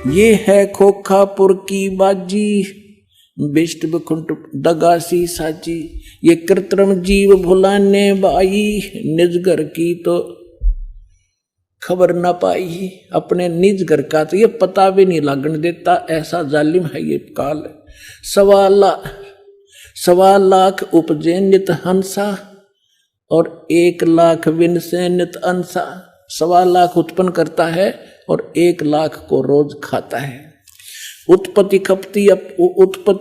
ये है खोखापुर की बाजी, बिष्ट बखुंट दगासी साची। ये कृत्रिम जीव भुलाने बाई, निज घर की तो खबर ना पाई। अपने निज घर का तो ये पता भी नहीं लगने देता, ऐसा जालिम है ये काल। 1.25 लाख उपजे नित हंसा, और 1 लाख विनसे नित अंसा। 1.25 लाख उत्पन्न करता है और 1 लाख को रोज खाता है। उत्पत्ति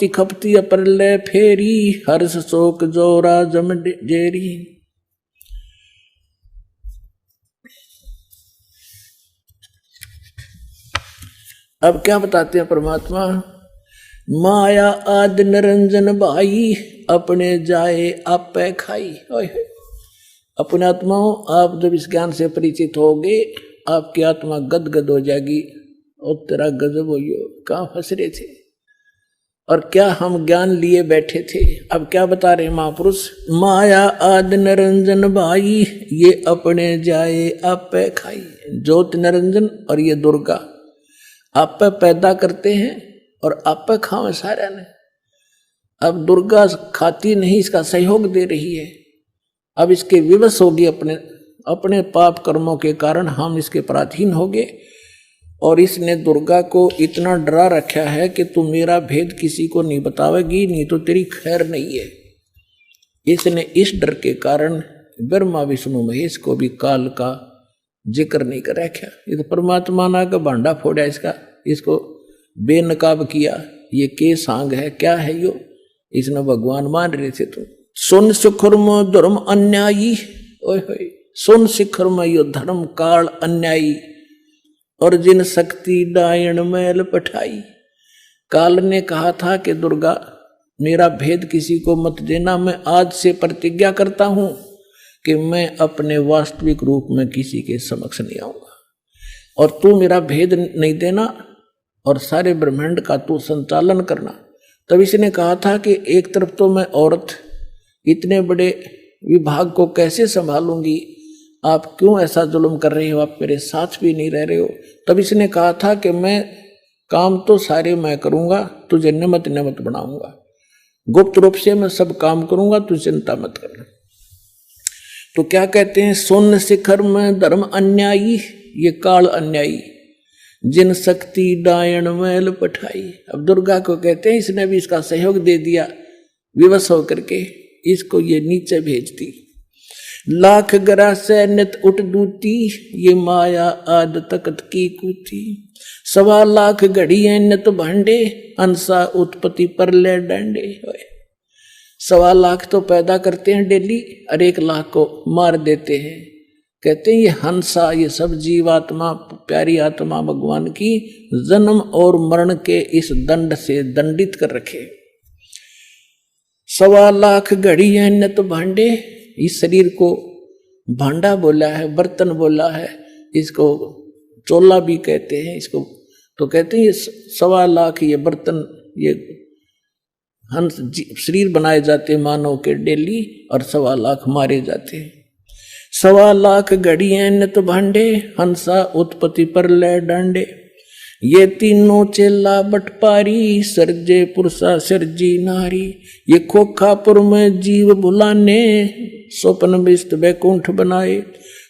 खपती अप्रलय फेरी, हर्ष शोक जोरा जम जेरी। अब क्या बताते हैं परमात्मा? माया आदि निरंजन भाई, अपने जाए आपे खाई। अपने आत्माओं, आप जब इस ज्ञान से परिचित होगे, आपकी आत्मा गदगद हो जाएगी। और तेरा गजब हो, कहाँ फंस रहे थे और क्या हम ज्ञान लिए बैठे थे। अब क्या बता रहे महापुरुष? माया आदि निरंजन भाई, ये अपने जाए आपे खाई। ज्योत निरंजन और ये दुर्गा आप पे पैदा करते हैं और आप पे खावे सारा ने। अब दुर्गा खाती नहीं, इसका सहयोग दे रही है। अब इसके विवश होगी, अपने पाप कर्मों के कारण हम इसके पराधीन हो गए। और इसने दुर्गा को इतना डरा रखा है कि तू मेरा भेद किसी को नहीं बतावेगी, नहीं तो तेरी खैर नहीं है। इसने इस डर के कारण ब्रह्मा विष्णु महेश को भी काल का जिक्र नहीं कर रखा। ये तो परमात्मा ना का भांडा फोड़ा इसको बेनकाब किया। ये के सांग है, क्या है यो? इसने भगवान मान रहे थे। तुम सुन शिखर में धर्म अन्यायी, ओए होए, सुन शिखर में यो धर्म काल अन्यायी, और जिन शक्ति डायन मैल पठाई। काल ने कहा था कि दुर्गा मेरा भेद किसी को मत देना। मैं आज से प्रतिज्ञा करता हूं कि मैं अपने वास्तविक रूप में किसी के समक्ष नहीं आऊंगा, और तू मेरा भेद नहीं देना और सारे ब्रह्मांड का तू संचालन करना। तब इसने कहा था कि एक तरफ तो मैं औरत, इतने बड़े विभाग को कैसे संभालूंगी, आप क्यों ऐसा जुल्म कर रहे हो, आप मेरे साथ भी नहीं रह रहे हो। तब इसने कहा था कि मैं काम तो सारे मैं करूंगा, तुझे नियमित बनाऊंगा, गुप्त रूप से मैं सब काम करूंगा, तू चिंता मत करना। तो क्या कहते हैं? सुन शिखर में धर्म अन्यायी, ये काल अन्यायी, जिन शक्ति डायन मैल पठाई। अब दुर्गा को कहते हैं इसने भी इसका सहयोग दे दिया, विवश होकर के इसको ये नीचे भेज दी। लाख गरा से नित उठ दूती, ये माया आद तकत की कूती। 1.25 लाख घड़ियां नित भांडे, अंसा उत्पत्ति पर ले डांडे। 1.25 लाख तो पैदा करते हैं डेली, और 1 लाख को मार देते हैं। कहते हैं ये हंसा, ये सब जीवात्मा, प्यारी आत्मा भगवान की, जन्म और मरण के इस दंड से दंडित कर रखे। 1.25 लाख घड़ियां नित भांडे, इस शरीर को भांडा बोला है, बर्तन बोला है, इसको चोला भी कहते हैं इसको। तो कहते हैं ये 1.25 लाख ये बर्तन, ये हंस शरीर बनाए जाते मानव के डेली, और 1.25 लाख मारे जाते हैं। 1.25 लाख घड़ियां नित भांडे, हंसा उत्पत्ति पर ले डांडे। ये तीनों चेला बटपारी, सर्जे पुरुषा सर्जी नारी। ये खोखापुर में जीव भुलाने, स्वप्न बिस्त बैकुंठ बनाए।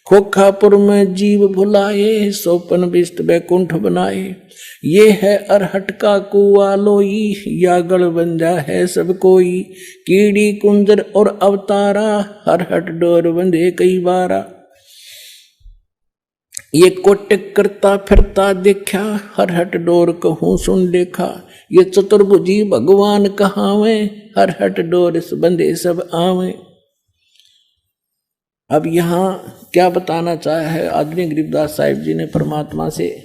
खोखापुर में जीव भुलाए, स्वप्न बिस्त बैकुंठ बनाए। ये है अरहट का कुआ लोई, या गढ़ बंजा है सब कोई। कीड़ी कुंजर और अवतारा, हरहट डोर बंधे कई बारा। ये कोटिक करता फिरता देखा, हरहट डोर कहूँ सुन देखा। ये चतुर्भुजी भगवान कहावे, हरहट डोर बंधे सब आवे। अब यहाँ क्या बताना चाहा है आदरणीय गरीबदास साहिब जी ने परमात्मा से?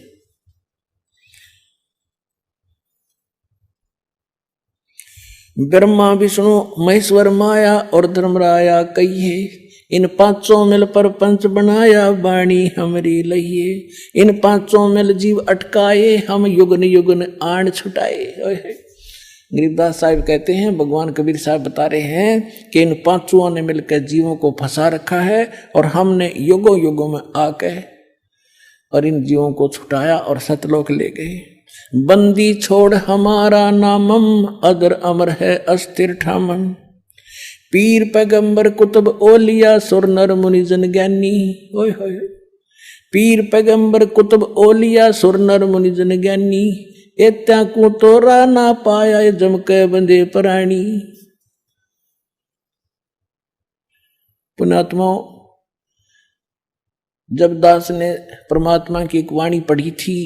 ब्रह्मा विष्णु महेश्वर माया और धर्मराया कहिए, इन 500 मिल पर पंच बनाया, वाणी हमरी लहिए। इन 500 मिल जीव अटकाए, हम युगन युगन आण छुटाए। गरीबदास साहिब कहते हैं, भगवान कबीर साहब बता रहे हैं कि इन 500 ने मिलकर जीवों को फंसा रखा है, और हमने युगों युगों में आकर और इन जीवों को छुटाया और सतलोक ले गए। बंदी छोड़ हमारा नामम, अदर अमर है अस्थिर ठामम। पीर पैगंबर कुतुब ओलिया, सुर नर मुनि जन ज्ञानी। ओए होए, पीर पैगंबर कुतुब ओलिया, सुर नर मुनि जन ज्ञानी। एत्या को तोरा ना पाया, जम के बंदे प्राणी। पुण्यात्माओं, जब दास ने परमात्मा की एक वाणी पढ़ी थी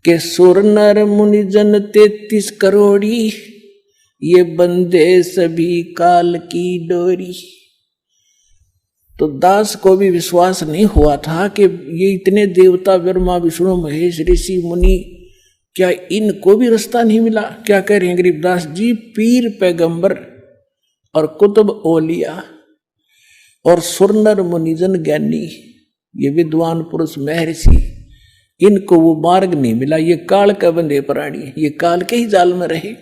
कि सुर नर मुनि जन 33 करोड़ी, ये बंदे सभी काल की डोरी, तो दास को भी विश्वास नहीं हुआ था कि ये इतने देवता ब्रह्मा विष्णु महेश ऋषि मुनि, क्या इनको भी रास्ता नहीं मिला? क्या कह रहे हैं गरीबदास जी? पीर पैगंबर और कुतुब ओलिया और सुरनर मुनिजन ज्ञानी, ये विद्वान पुरुष महर्षि, इनको वो मार्ग नहीं मिला। ये काल का बंदे प्राणी, ये काल के ही जाल में रहे।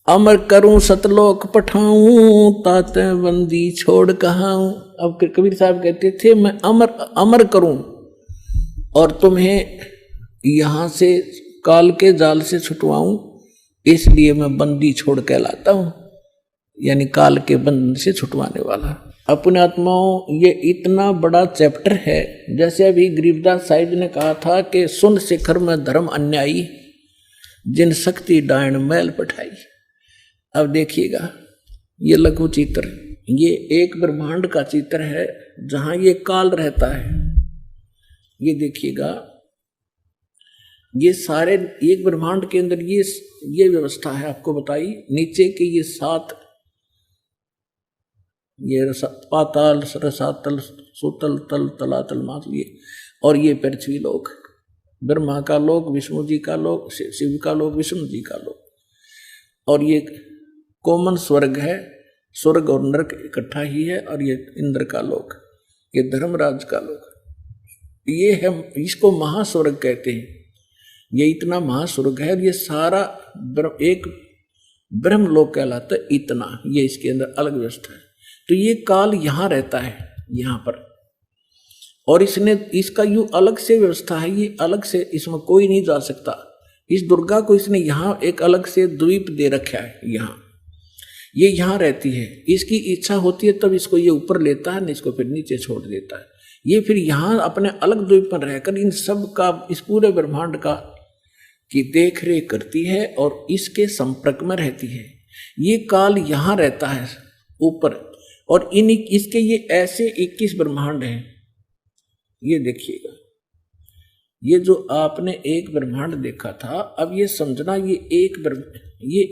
अमर करूं सतलोक पठाऊं, ताते बंदी छोड़ कहाऊं। अब कबीर साहब कहते थे मैं अमर करूं और तुम्हें यहां से काल के जाल से छुटवाऊं, इसलिए मैं बंदी छोड़ कहलाता हूं, यानी काल के बंधन से छुटवाने वाला। अपने आत्माओं, ये इतना बड़ा चैप्टर है। जैसे अभी गरीबदास साहिब ने कहा था कि सुन शिखर में धर्म अन्यायी, जिन शक्ति डायन मैल पठाई। अब देखिएगा, ये लघु चित्र, ये एक ब्रह्मांड का चित्र है जहां ये काल रहता है। ये देखिएगा, ये सारे एक ब्रह्मांड के अंदर ये व्यवस्था है। आपको बताई, नीचे के ये 7, ये पाताल, रसातल, सुतल, तल, तलातल, मातल, ये और ये पृथ्वी लोक, ब्रह्मा का लोक, विष्णु जी का लोक, शिव का लोक, विष्णु जी का लोक, और ये कॉमन स्वर्ग है। स्वर्ग और नरक इकट्ठा ही है। और ये इंद्र का लोक, ये धर्मराज का लोक, ये है, इसको महास्वर्ग कहते हैं। ये इतना महास्वर्ग है, ये सारा एक ब्रह्म लोक कहलाता है। इतना ये इसके अंदर अलग व्यवस्था है। तो ये काल यहां रहता है, यहां पर, और इसने इसका यूं अलग से व्यवस्था है। ये अलग से, इसमें कोई नहीं जा सकता। इस दुर्गा को इसने यहां एक अलग से द्वीप दे रखा है। ये यहां रहती है। इसकी इच्छा होती है तब इसको ये ऊपर लेता है, नहीं इसको फिर नीचे छोड़ देता है। ये फिर यहां अपने अलग द्वीप पर रहकर इन सब का, इस पूरे ब्रह्मांड का की देख रेख करती है और इसके संपर्क में रहती है। ये काल यहां रहता है ऊपर, और इसके ये ऐसे 21 ब्रह्मांड हैं। ये देखिएगा, ये जो आपने एक ब्रह्मांड देखा था, अब ये समझना ये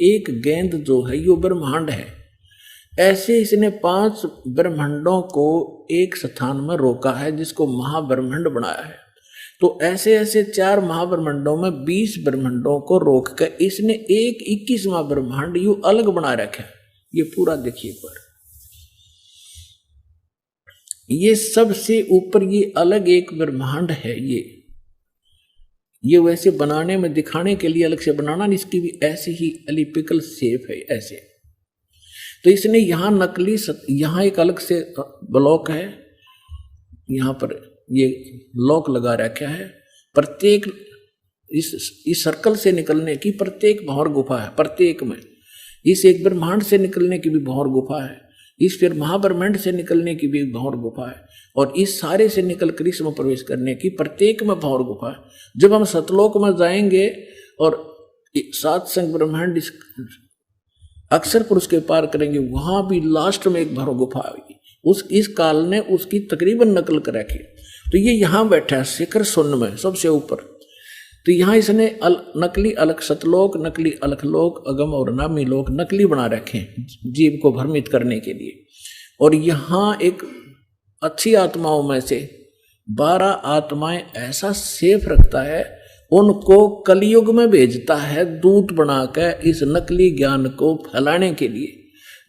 एक गेंद जो है ये ब्रह्मांड है। ऐसे इसने 5 ब्रह्मांडों को एक स्थान में रोका है, जिसको महाब्रह्मांड बनाया है। तो ऐसे ऐसे 4 महाब्रह्मांडों में 20 ब्रह्मांडों को रोक कर इसने एक 21वां ब्रह्मांड यूं अलग बना रखा है। ये पूरा देखिए पर, ये सबसे ऊपर ये अलग एक ब्रह्मांड है। ये वैसे बनाने में, दिखाने के लिए अलग से बनाना, इसकी भी ऐसे ही एलिपिकल शेप है ऐसे। तो इसने यहाँ नकली, यहाँ एक अलग से ब्लॉक है, यहाँ पर ये लॉक लगा रखा है। प्रत्येक इस सर्कल से निकलने की प्रत्येक भंवर गुफा है, प्रत्येक में। इस एक ब्रह्मांड से निकलने की भी भंवर गुफा है, इस फिर महाब्रह्मांड से निकलने की भी भंवर गुफा है, और इस सारे से निकलकर इसमें प्रवेश करने की प्रत्येक में भंवर गुफा है। जब हम सतलोक में जाएंगे और 7 संग ब्रह्मांड अक्षर पुरुष के पार करेंगे, वहां भी लास्ट में एक भंवर गुफा आएगी। इस काल ने उसकी तकरीबन नकल कर रखी। तो ये यहाँ बैठा है शिखर शून्य में सबसे ऊपर। तो यहाँ इसने नकली अलग सतलोक, नकली अलग लोक, अगम और नामी लोक नकली बना रखे जीव को भ्रमित करने के लिए। और यहाँ एक अच्छी आत्माओं में से 12 आत्माएं ऐसा सेफ रखता है, उनको कलयुग में भेजता है दूत बनाकर इस नकली ज्ञान को फैलाने के लिए।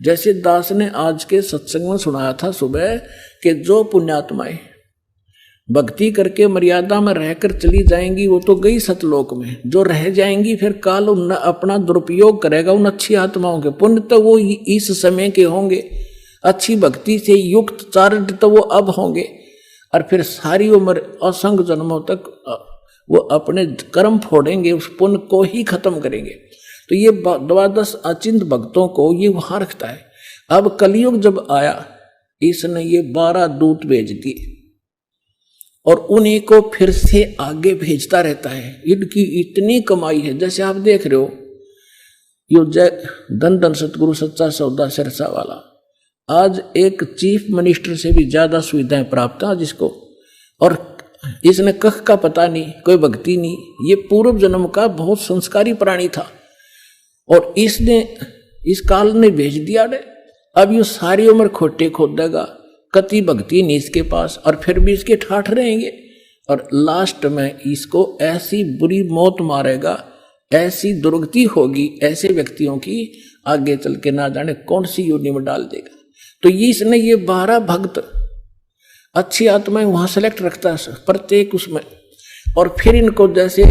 जैसे दास ने आज के सत्संग में सुनाया था सुबह कि जो पुण्यात्माएं भक्ति करके मर्यादा में रहकर चली जाएंगी वो तो गई सतलोक में, जो रह जाएंगी फिर काल उन अपना दुरुपयोग करेगा उन अच्छी आत्माओं के। पुण्य तो वो इस समय के होंगे, अच्छी भक्ति से युक्त चारित्र तो वो अब होंगे, और फिर सारी उम्र असंख्य जन्मों तक वो अपने कर्म फोड़ेंगे, उस पुण्य को ही खत्म करेंगे। तो ये 12 अचिंत भक्तों को ये वहां रखता है। अब कलयुग जब आया, इसने ये 12 दूत भेज दिए और उन्हीं को फिर से आगे भेजता रहता है। इनकी इतनी कमाई है, जैसे आप देख रहे हो यो जय धन धन सतगुरु सच्चा सौदा सिरसा वाला, आज एक चीफ मिनिस्टर से भी ज्यादा सुविधाएं प्राप्त है जिसको, और इसने कख का पता नहीं, कोई भक्ति नहीं, ये पूर्व जन्म का बहुत संस्कारी प्राणी था और इसने इस काल ने भेज दिया रे। अब ये सारी उम्र खोटे खोदेगा, कति भक्ति नहीं इसके पास, और फिर भी इसके ठाठ रहेंगे और लास्ट में इसको ऐसी बुरी मौत मारेगा, ऐसी दुर्गति होगी ऐसे व्यक्तियों की, आगे चल के ना जाने कौन सी योनि में डाल देगा। तो ये इसने ये 12 भक्त अच्छी आत्माएं वहां सेलेक्ट रखता है प्रत्येक उसमें, और फिर इनको जैसे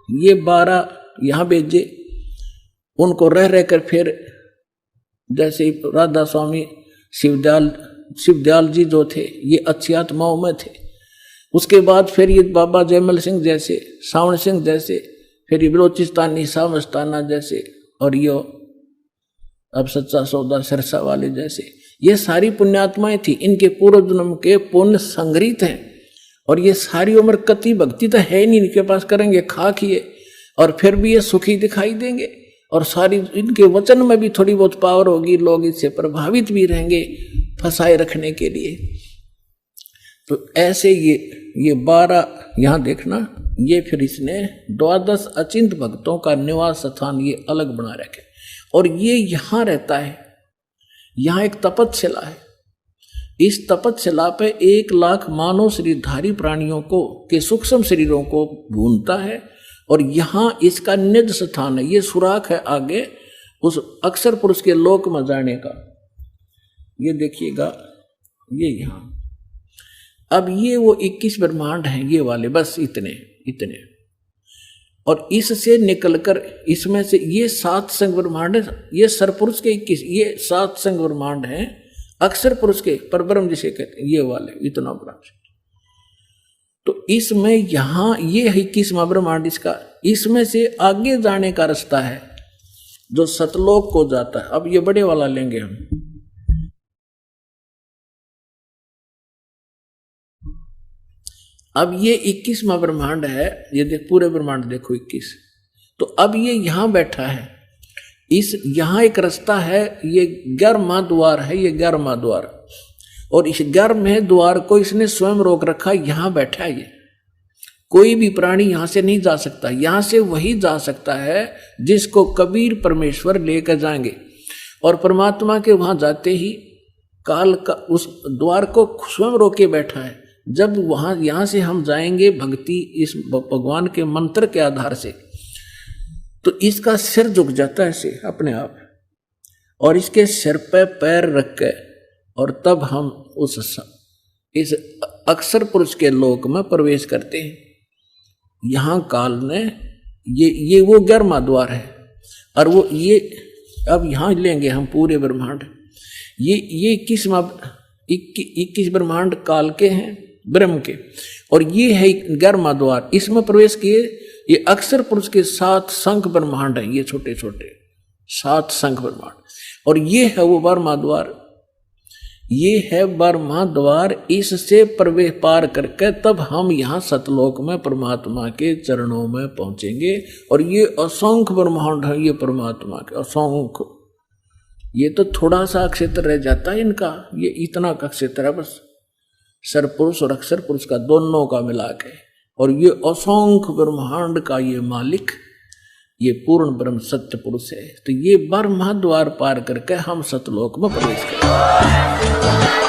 ये 12 यहां भेजे, उनको रह रहकर फिर जैसे राधा स्वामी शिवदयाल जी जो थे ये अच्छी आत्माओं में थे। उसके बाद फिर ये बाबा जयमल सिंह जैसे, सावण सिंह जैसे, फिर ये बलोचिस्तानी सामस्ताना जैसे, और ये अब सच्चा सौदा सिरसा वाले जैसे, ये सारी पुण्यात्माएं थी। इनके पूर्व जन्म के पुण्य संग्रहित हैं और ये सारी उम्र कति भक्ति तो है नहीं इनके पास, करेंगे खा खिए और फिर भी ये सुखी दिखाई देंगे, और सारी इनके वचन में भी थोड़ी बहुत पावर होगी, लोग इससे प्रभावित भी रहेंगे फंसाए रखने के लिए। तो ऐसे ये 12 यहां देखना, ये फिर इसने 12 अचिंत भक्तों का निवास स्थान ये अलग बना रखे, और ये यहां रहता है। यहां एक तपस्शिला है, इस तपस्शिला पे 1 लाख मानव शरीरधारी प्राणियों को के सूक्ष्म शरीरों को भूनता है, और यहां इसका निज स्थान है। ये सुराख है आगे उस अक्षर पुरुष के लोक में जाने का। ये देखिएगा, ये यहां अब ये वो 21 ब्रह्मांड हैं ये वाले, बस इतने और इससे निकलकर इसमें से ये 7 संग ब्रह्मांड है। ये सरपुरुष के 21, ये 7 संग ब्रह्मांड हैं अक्षर पुरुष के, परब्रह्म जिसे कहते हैं, ये वाले इतना बड़ा। तो इसमें यहां ये 21वां ब्रह्मांड इसका, इसमें से आगे जाने का रास्ता है जो सतलोक को जाता है। अब ये बड़े वाला लेंगे हम, अब ये 21वां ब्रह्मांड है, ये देख पूरे ब्रह्मांड देखो 21। तो अब ये यहां बैठा है, इस यहां एक रास्ता है, ये 11वां द्वार है, ये 11वां द्वार, और इस 11वें द्वार को इसने स्वयं रोक रखा, यहां बैठा है। ये कोई भी प्राणी यहां से नहीं जा सकता, यहां से वही जा सकता है जिसको कबीर परमेश्वर लेकर जाएंगे, और परमात्मा के वहां जाते ही काल का उस द्वार को स्वयं रोके बैठा है। जब वहां यहां से हम जाएंगे भक्ति इस भगवान के मंत्र के आधार से, तो इसका सिर झुक जाता है ऐसे अपने आप, और इसके सिर पे पैर रख के, और तब हम इस अक्षर पुरुष के लोक में प्रवेश करते हैं। यहां काल ने ये वो 11वां द्वार है, और वो ये अब यहां लेंगे हम पूरे ब्रह्मांड। ये 21 ब्रह्मांड काल के हैं, ब्रह्म के, और ये है 11वां द्वार। इसमें प्रवेश किए ये अक्षर पुरुष के 7 शंख ब्रह्मांड है, ये छोटे छोटे 7 शंख ब्रह्मांड, और ये है वो 12वां द्वार। ये है 12वां द्वार, इससे प्रवेश पार करके तब हम यहाँ सतलोक में परमात्मा के चरणों में पहुंचेंगे। और ये असंख्य ब्रह्मांड है, ये परमात्मा के असंख्य, ये तो थोड़ा सा क्षेत्र रह जाता है इनका, ये इतना का क्षेत्र है बस, सरपुरुष और अक्षर पुरुष का दोनों का मिला के, और ये असंख्य ब्रह्मांड का ये मालिक, ये पूर्ण ब्रह्म सत्य पुरुष है। तो ये 12वां द्वार पार करके हम सतलोक में प्रवेश करेंगे।